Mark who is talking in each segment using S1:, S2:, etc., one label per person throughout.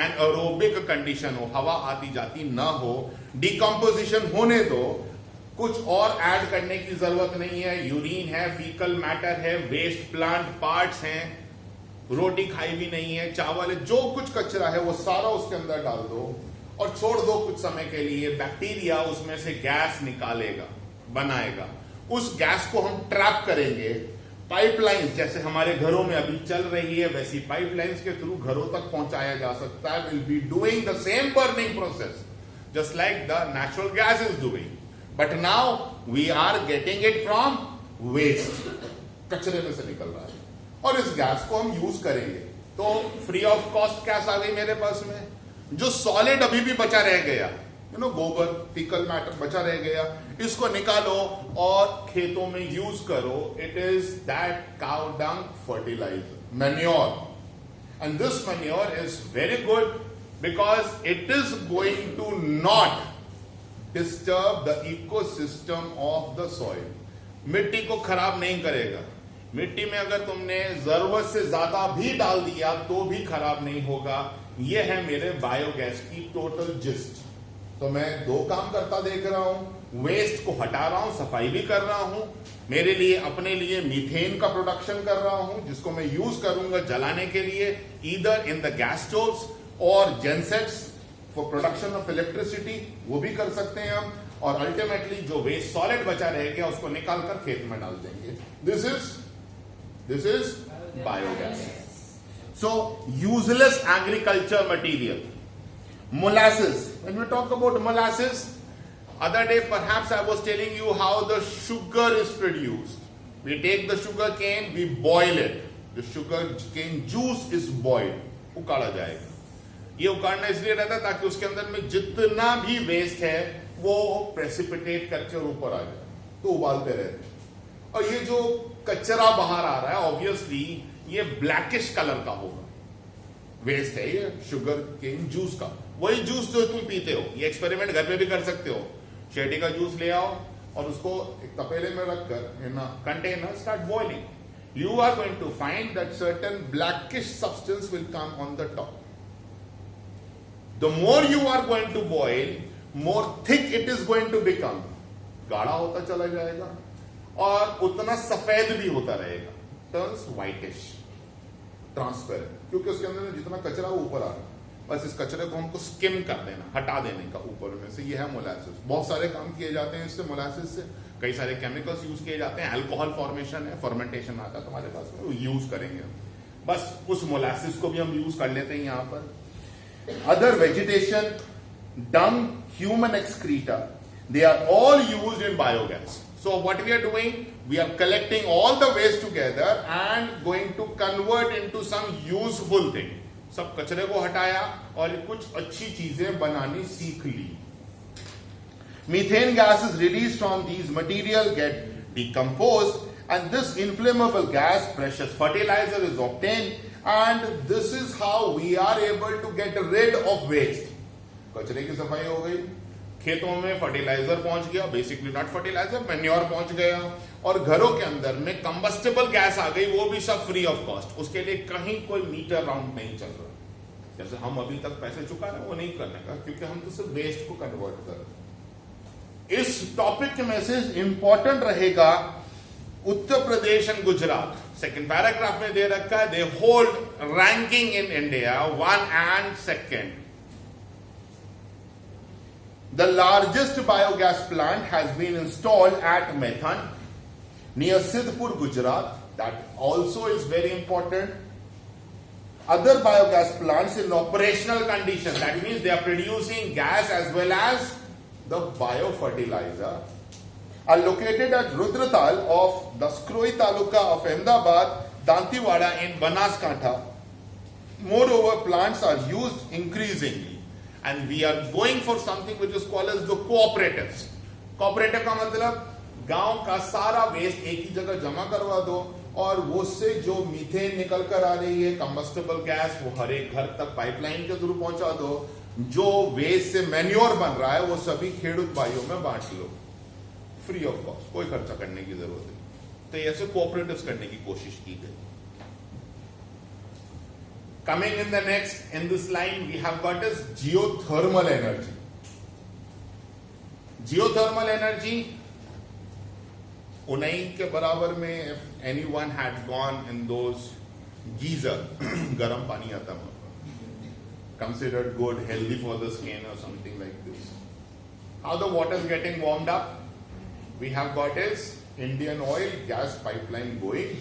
S1: Aerobic condition हो, हवा आती जाती ना हो, डिकम्पोजिशन होने दो, कुछ और ऐड करने की जरूरत नहीं है। यूरिन है, फीकल मैटर है, वेस्ट प्लांट पार्ट्स हैं, रोटी खाई भी नहीं है, चावल है, जो कुछ कचरा है वो सारा उसके अंदर डाल दो और छोड़ दो कुछ समय के लिए। बैक्टीरिया उसमें से गैस निकालेगा, बनाएगा। उस गैस को हम ट्रैप करेंगे। पाइपलाइंस जैसे हमारे घरों में अभी चल रही है, वैसी पाइपलाइंस के थ्रू घरों तक पहुंचाया जा सकता है। Will be doing the same burning process just like the natural gas is doing, but now we are getting it from waste, कचरे में से निकल रहा है, और इस गैस को हम यूज करेंगे। तो फ्री ऑफ कॉस्ट गैस आ गई मेरे पास में। जो सॉलिड अभी भी बचा रह गया, गोबर, फीकल मैटर बचा रह गया, इसको निकालो और खेतों में यूज करो। It is that cow dung fertilizer, manure, and this manure is very good because it is going to not disturb the ecosystem of the soil. मिट्टी को खराब नहीं करेगा। मिट्टी में अगर तुमने जरूरत से ज्यादा भी डाल दिया तो भी खराब नहीं होगा। यह है मेरे बायोगैस की टोटल जिस्ट। तो मैं दो काम करता देख रहा हूं, वेस्ट को हटा रहा हूं, सफाई भी कर रहा हूं, मेरे लिए अपने लिए मीथेन का प्रोडक्शन कर रहा हूं जिसको मैं यूज करूंगा जलाने के लिए, either in the gas stoves और gensets for production of electricity, वो भी कर सकते हैं हम। और अल्टीमेटली जो वेस्ट सॉलिड बचा रह गया उसको निकालकर खेत में डाल देंगे। This is biogas. So useless agriculture material, molasses. When we talk about molasses, other day perhaps I was telling you how the sugar is produced. We take the sugar cane, we boil it. The sugar cane juice is boiled. उकाड़ा जाएगा। ये उकाड़ना इसलिए रहता है ताकि उसके अंदर में जितना भी वेस्ट है वो प्रेसिपिटेट करके ऊपर आ जाए, तो उबालते रहते। और ये जो कचरा बाहर आ रहा है ऑब्वियसली ये ब्लैकिश कलर का होगा, वेस्ट है ये शुगर केन जूस का। वही जूस जो तुम पीते हो, ये एक्सपेरिमेंट घर पे भी कर सकते हो। शेरडी का जूस ले आओ और उसको एक तपेले में रखकर in container start boiling, you are going to find that certain blackish substance will come on the top. The more you are going to boil, more thick it is going to become, गाढ़ा होता चला जाएगा और उतना सफेद भी होता रहेगा, टर्न्स व्हाइटिश, ट्रांसपेरेंट, क्योंकि उसके अंदर जितना कचरा ऊपर आ रहा है। बस इस कचरे को हमको स्किम कर देना, हटा देने का ऊपर में से। ये है मोलासिस। बहुत सारे काम किए जाते हैं इससे, मोलासिस से कई सारे केमिकल्स यूज किए जाते हैं। अल्कोहल फॉर्मेशन है, फर्मेंटेशन आता है तुम्हारे पास में, वो यूज करेंगे। बस उस मोलासिस को भी हम यूज कर लेते हैं यहां पर। Other vegetation, dung, human excreta, they are all used in biogas. So what we are doing, we are collecting all the waste together and going to convert into some useful thing. सब कचरे को हटाया और कुछ अच्छी चीजें बनानी सीख ली। Methane gas is released from these material, get decomposed, and this inflammable gas, precious fertilizer, is obtained, and this is how we are able to get rid of waste. कचरे की सफाई हो गई, खेतों में फर्टिलाइजर पहुंच गया, बेसिकली नॉट फर्टिलाइजर, मैन्योर पहुंच गया, और घरों के अंदर में कंबस्टेबल गैस आ गई, वो भी सब फ्री ऑफ कॉस्ट। उसके लिए कहीं कोई मीटर राउंड नहीं चल रहा, जैसे हम अभी तक पैसे चुका रहे हैं वो नहीं करने का, क्योंकि हम तो सिर्फ वेस्ट को कन्वर्ट कर रहे हैं। इस टॉपिक के मैसेज इंपॉर्टेंट रहेगा Uttar Pradesh and Gujarat. Second paragraph में दे रखा है, they hold ranking in India 1 and 2nd. The largest biogas plant has been installed at Methan near Sidhpur, Gujarat. That also is very important. Other biogas plants in operational condition, that means they are producing gas as well as the biofertilizer, are located at Rudratal of Daskroi Taluka of Ahmedabad, Dantiwada in Banaskantha. Moreover, plants are used increasingly. And we are going for something which is called as the cooperatives. Cooperative का मतलब गांव का सारा waste एक ही जगह जमा करवा दो और वो से जो मीथेन निकल कर आ रही है, कंबस्टेबल गैस, वो हर एक घर तक पाइपलाइन के थ्रू पहुंचा दो। जो वेस्ट से मैन्योर बन रहा है वो सभी खेडूत भाइयों में बांट लो, फ्री ऑफ कॉस्ट, कोई खर्चा करने की जरूरत नहीं। तो ऐसे कोऑपरेटिव्स करने की कोशिश की गई। Coming in the next, in this line, we have got is geothermal energy. Geothermal energy, उन्हीं के बराबर में, if anyone had gone in those geyser, गर्म पानी आता है, considered good, healthy for the skin or something like this. How the water is getting warmed up? We have got is Indian oil gas pipeline going,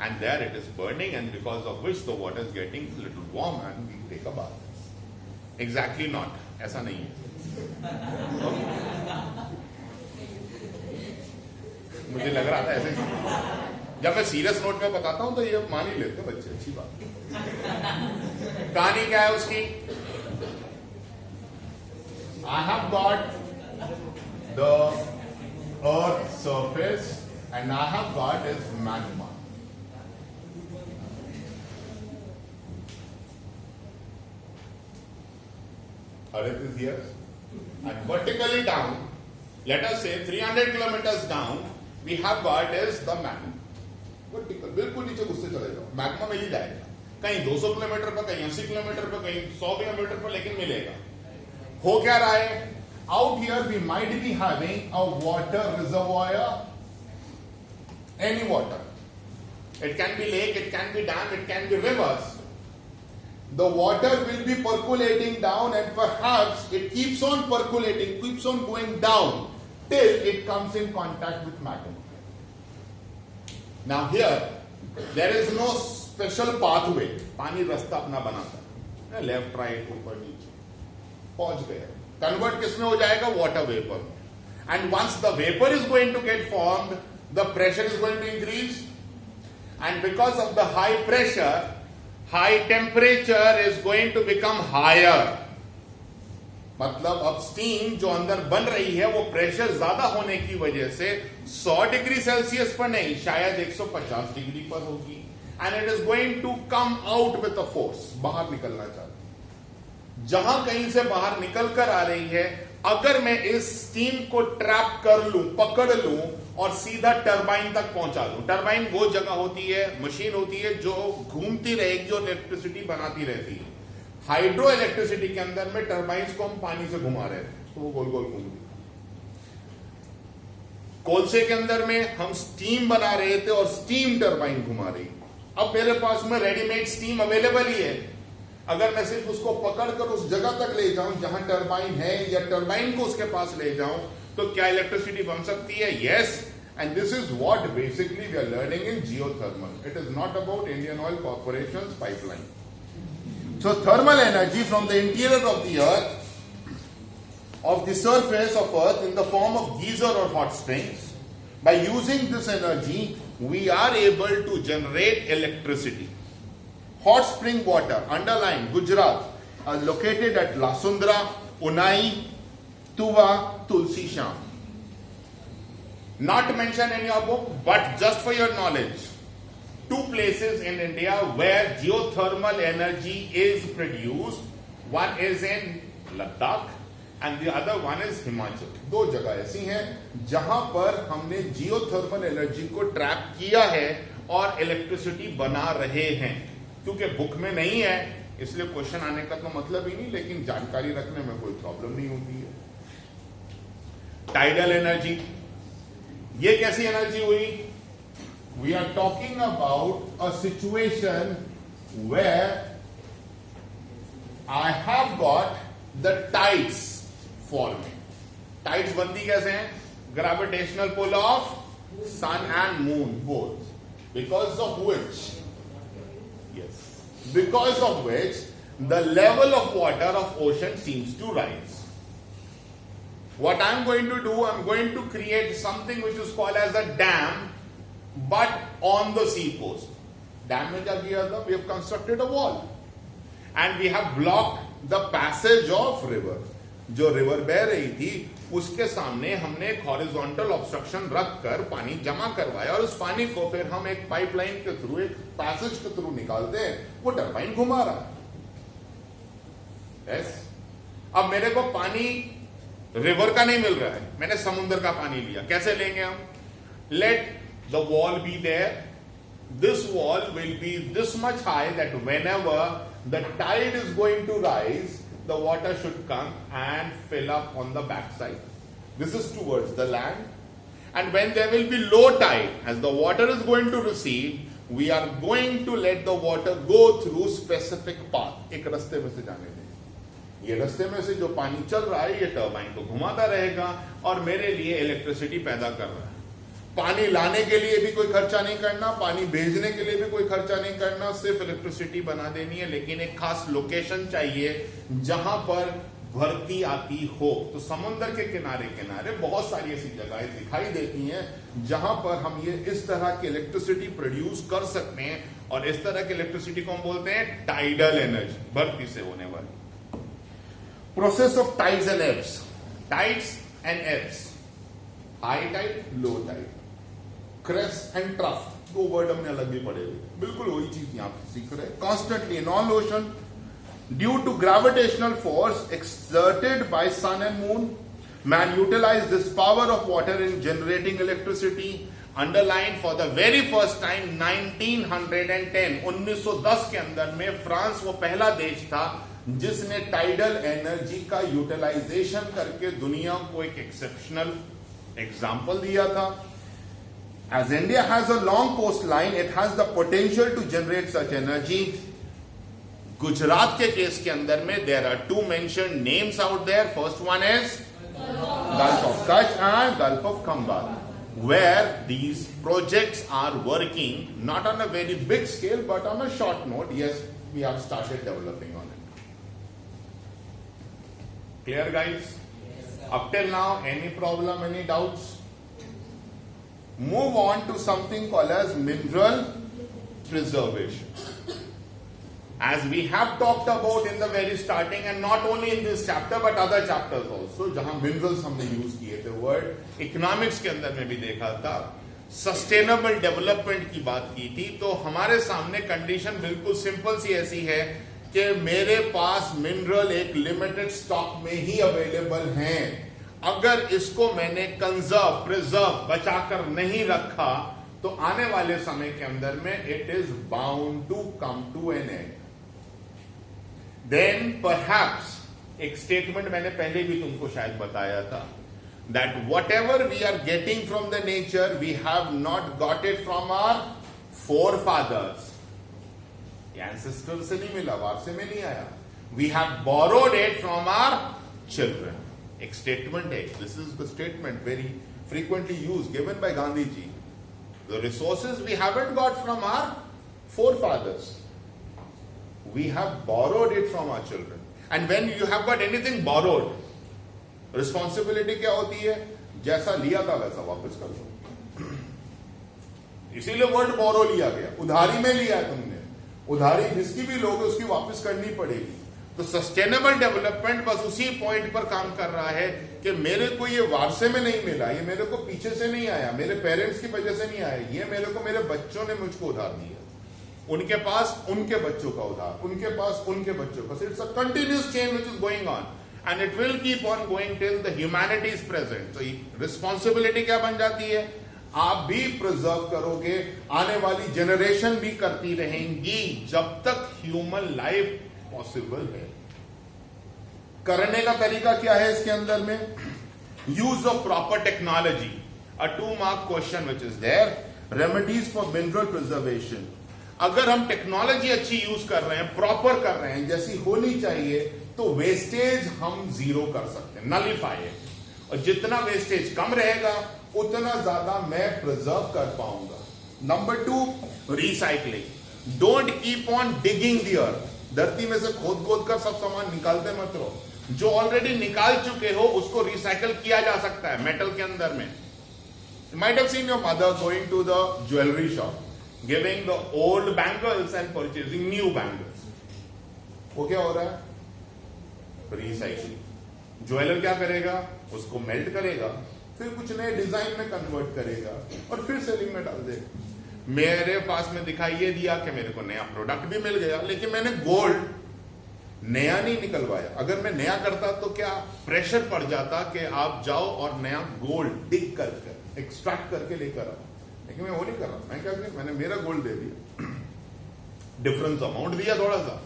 S1: and there it is burning, and because of which the water is getting a little warm and we take a bath. Exactly not. ऐसा नहीं है. मुझे लग रहा था ऐसे ही. जब मैं सीरियस नोट में बताता हूं तो ये मान ही लेते बच्चे, अच्छी बात. कहानी क्या है उसकी? I have got the earth surface and I have got is magma. Earth is here and vertically down, let us say 300 kilometers down, we have got is the magma. Vertical, बिल्कुल नीचे घुसते चले जाओ, magma मिल ही जाएगा. कहीं 200 kilometre पर, कहीं 80 kilometre पर, कहीं 100 किलोमीटर पर, लेकिन मिलेगा. हो क्या रहा है? Out here we might be having a water reservoir, any water. It can be lake, it can be dam, it can be rivers. The water will be percolating down and perhaps it keeps on percolating, keeps on going down till it comes in contact with magma. Now here, there is no special pathway. पानी रास्ता अपना बनाता है, left right ऊपर नीचे, पहुंच गया. Convert किसमें हो जाएगा? Water vapor. And once the vapor is going to get formed, the pressure is going to increase. And because of the high pressure, high temperature is going to become higher. मतलब अब steam जो अंदर बन रही है वो pressure ज्यादा होने की वजह से 100 डिग्री सेल्सियस पर नहीं, शायद 150 डिग्री पर होगी. And it is going to come out with a force. बाहर निकलना चाहती है. जहां कहीं से बाहर निकल कर आ रही है, अगर मैं इस स्टीम को ट्रैप कर लूं, पकड़ लूं और सीधा टरबाइन तक पहुंचा दूं. टरबाइन वो जगह होती है, मशीन होती है जो घूमती रहेगी, जो इलेक्ट्रिसिटी बनाती रहती है. हाइड्रो इलेक्ट्रिसिटी के अंदर में टरबाइन्स को हम पानी से घुमा रहे थे, तो वो गोल गोल घूमती. कोलसे के अंदर में हम स्टीम बना रहे थे और स्टीम टरबाइन घुमा रही. अब मेरे पास में रेडीमेड स्टीम अवेलेबल ही है. अगर मैं सिर्फ उसको पकड़कर उस जगह तक ले जाऊं जहां टरबाइन है, या टरबाइन को उसके पास ले जाऊं, तो क्या इलेक्ट्रिसिटी बन सकती है? Yes. And this is what basically we are learning in geothermal. It is not about Indian Oil Corporations pipeline. So thermal energy from the interior of the earth, of the surface of earth in the form of geyser or hot springs, by using this energy we are able to generate electricity. Hot spring water, underline Gujarat, are located at Lasundra, Unai, Tuva, Tulsi Sham. Not mentioned in your book, but just for your knowledge. 2 places in India where geothermal energy is produced. One is in Ladakh and the other one is Himachal. 2 जगह ऐसी हैं जहां पर हमने geothermal energy को trap किया है और इलेक्ट्रिसिटी बना रहे हैं. क्योंकि बुक में नहीं है इसलिए क्वेश्चन आने का तो मतलब ही नहीं, लेकिन जानकारी रखने में कोई प्रॉब्लम नहीं होती है. टाइडल एनर्जी, ये कैसी एनर्जी हुई? We are talking about a situation where I have got the tides forming. Tides बनती कैसे हैं? Gravitational pull of sun and moon both. Because of which, because of which the level of water of ocean seems to rise. What I'm going to do, I'm going to create something which is called as a dam, but on the sea coast. Dam में क्या किया था? We have constructed a wall and we have blocked the passage of river. जो river बह रही थी उसके सामने हमने एक हॉरिजॉन्टल ऑब्स्ट्रक्शन रखकर पानी जमा करवाया और उस पानी को फिर हम एक पाइपलाइन के थ्रू, एक पैसेज के थ्रू निकालते हैं. वो टरबाइन घुमा रहा है. yes? अब मेरे को पानी रिवर का नहीं मिल रहा है, मैंने समुद्र का पानी लिया. कैसे लेंगे हम? Let the wall be there. This wall will be this much high that whenever the tide is going to rise, the water should come and fill up on the backside. This is towards the land. And when there will be low tide, as the water is going to recede, we are going to let the water go through specific path. एक रास्ते में से जाने दें. ये रास्ते में से जो पानी चल रहा है, ये टर्बाइन को घुमाता रहेगा और मेरे लिए इलेक्ट्रिसिटी पैदा कर रहा है. पानी लाने के लिए भी कोई खर्चा नहीं करना, पानी भेजने के लिए भी कोई खर्चा नहीं करना, सिर्फ इलेक्ट्रिसिटी बना देनी है. लेकिन एक खास लोकेशन चाहिए जहां पर भरती आती हो. तो समुद्र के किनारे किनारे बहुत सारी ऐसी जगहें दिखाई देती हैं जहां पर हम ये इस तरह की इलेक्ट्रिसिटी प्रोड्यूस कर सकते हैं. और इस तरह की इलेक्ट्रिसिटी को हम बोलते हैं टाइडल एनर्जी, भरती से होने वाली. Process of tides and ebbs. Tides and ebbs, high tide, low tide, crest and trough. दो वर्ड हमने अलग भी पढ़े हुए, बिल्कुल वही चीज यहां पर सीख रहे हैं. Constantly in all ocean, due to gravitational force exerted by sun and moon, man utilized this power of water in generating electricity. Underlined for the very first time 1910, 1910 के अंदर में फ्रांस वो पहला देश था जिसने टाइडल एनर्जी का utilisation करके दुनिया को एक एक्सेप्शनल एग्जाम्पल दिया था. As India has a long coastline, it has the potential to generate such energy. Gujarat के केस के अंदर में there are two mentioned names out there. First one is gulf of Kutch and gulf of Khambhat, where these projects are working not on a very big scale but on a short note. Yes, we have started developing on it. Clear guys? Up till now any problem, any doubts? Move on to something called as mineral preservation. As we have talked about in the very starting, and not only in this chapter but other chapters also, जहां minerals हमने use किए थे word, economics के अंदर में भी देखा था, सस्टेनेबल डेवलपमेंट की बात की थी. तो हमारे सामने कंडीशन बिल्कुल सिंपल सी ऐसी है कि मेरे पास मिनरल एक लिमिटेड स्टॉक में ही अवेलेबल हैं. अगर इसको मैंने कंजर्व, प्रिजर्व, बचाकर नहीं रखा तो आने वाले समय के अंदर में it is bound to come to an end. Then perhaps, एक स्टेटमेंट मैंने पहले भी तुमको शायद बताया था, that whatever we are getting from the nature we have not got it from our forefathers. Ancestor से नहीं मिला, वारसे में नहीं आया. We have borrowed it from our children. एक स्टेटमेंट है, this is the statement very frequently use given by Gandhi ji. The resources we haven't got from our forefathers, we have borrowed it from our children. And when you have got anything borrowed, responsibility क्या होती है? जैसा लिया था वैसा वापस कर दो. इसीलिए वर्ड बोरो लिया गया. उधारी में लिया है तुमने, उधारी जिसकी भी लोगे उसकी वापस करनी पड़ेगी. तो सस्टेनेबल डेवलपमेंट बस उसी पॉइंट पर काम कर रहा है कि मेरे को ये वारसे में नहीं मिला, ये मेरे को पीछे से नहीं आया, मेरे पेरेंट्स की वजह से नहीं आया, ये मेरे को मेरे बच्चों ने मुझको उधार दिया. उनके पास उनके बच्चों का उधार, उनके पास उनके बच्चों का. It's a continuous chain which is going on and it will keep on going till the humanity is present. तो रिस्पॉन्सिबिलिटी क्या बन जाती है? आप भी प्रिजर्व करोगे, आने वाली जनरेशन भी करती रहेंगी जब तक ह्यूमन लाइफ पॉसिबल है. करने का तरीका क्या है इसके अंदर में? Use of proper technology. A 2 mark question which is there. Remedies for mineral preservation. अगर हम टेक्नोलॉजी अच्छी यूज कर रहे हैं, प्रॉपर कर रहे हैं, जैसी होनी चाहिए, तो वेस्टेज हम जीरो कर सकते हैं, नलिफाई है. और जितना वेस्टेज कम रहेगा उतना ज्यादा मैं प्रिजर्व कर पाऊंगा. Number 2, recycling. Don't keep on digging the earth. धरती में से खोद खोद कर सब सामान निकालते मत रहो. जो ऑलरेडी निकाल चुके हो उसको रिसाइकल किया जा सकता है मेटल के अंदर में. You might have seen your mother going to the jewelry shop, giving the old bangles and purchasing new bangles. वो क्या हो रहा है? रिसाइकलिंग. ज्वेलर क्या करेगा? उसको मेल्ट करेगा, फिर कुछ नए डिजाइन में कन्वर्ट करेगा और फिर सेलिंग में डाल देगा. मेरे पास में दिखाई ये दिया कि मेरे को नया प्रोडक्ट भी मिल गया, लेकिन मैंने गोल्ड नया नहीं निकलवाया. अगर मैं नया करता तो क्या प्रेशर पड़ जाता कि आप जाओ और नया गोल्ड डिग करके एक्सट्रैक्ट करके लेकर आओ. लेकिन मैं वो नहीं कर रहा. मैं क्या करूं? मैंने मेरा गोल्ड दे दिया, डिफरेंस अमाउंट दिया थोड़ा सा,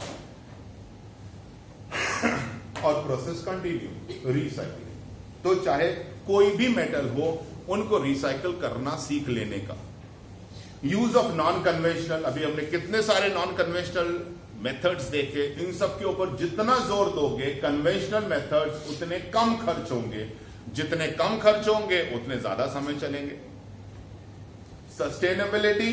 S1: और प्रोसेस कंटिन्यू रिसाइकलिंग। तो चाहे कोई भी मेटल हो, उनको रिसाइकल करना सीख लेने का। यूज ऑफ नॉन कन्वेंशनल, अभी हमने कितने सारे नॉन कन्वेंशनल मेथड्स देखे, इन सब के ऊपर जितना जोर दोगे कन्वेंशनल मेथड्स उतने कम खर्च होंगे, जितने कम खर्च होंगे उतने ज्यादा समय चलेंगे। Sustainability,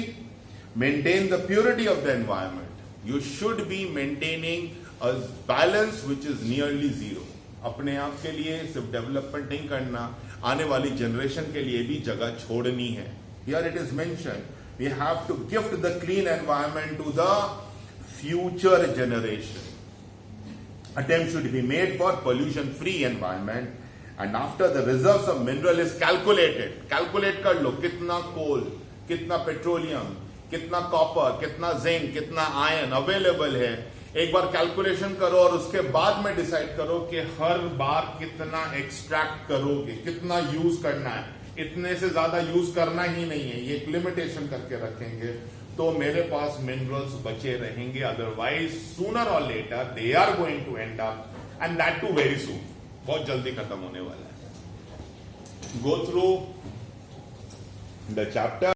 S1: maintain the purity of the environment. You should be maintaining a balance which is nearly zero. अपने आप के लिए सिर्फ डेवलपमेंट नहीं करना, आने वाली जनरेशन के लिए भी जगह छोड़नी है। Here it is mention we have to gift the clean environment to the future generation. Attempts should be made for pollution-free environment, and after the reserves of mineral is calculated. Calculate कर लो कितना कोल, कितना petroleum, कितना copper, कितना zinc, कितना iron available है। एक बार calculation करो और उसके बाद में डिसाइड करो कि हर बार कितना एक्सट्रैक्ट करोगे, कितना यूज करना है। इतने से ज्यादा यूज करना ही नहीं है, ये एक लिमिटेशन करके रखेंगे तो मेरे पास मिनरल्स बचे रहेंगे। अदरवाइज सूनर और later they are going to end up, and that too very soon, बहुत जल्दी खत्म होने वाला है। Go through the chapter.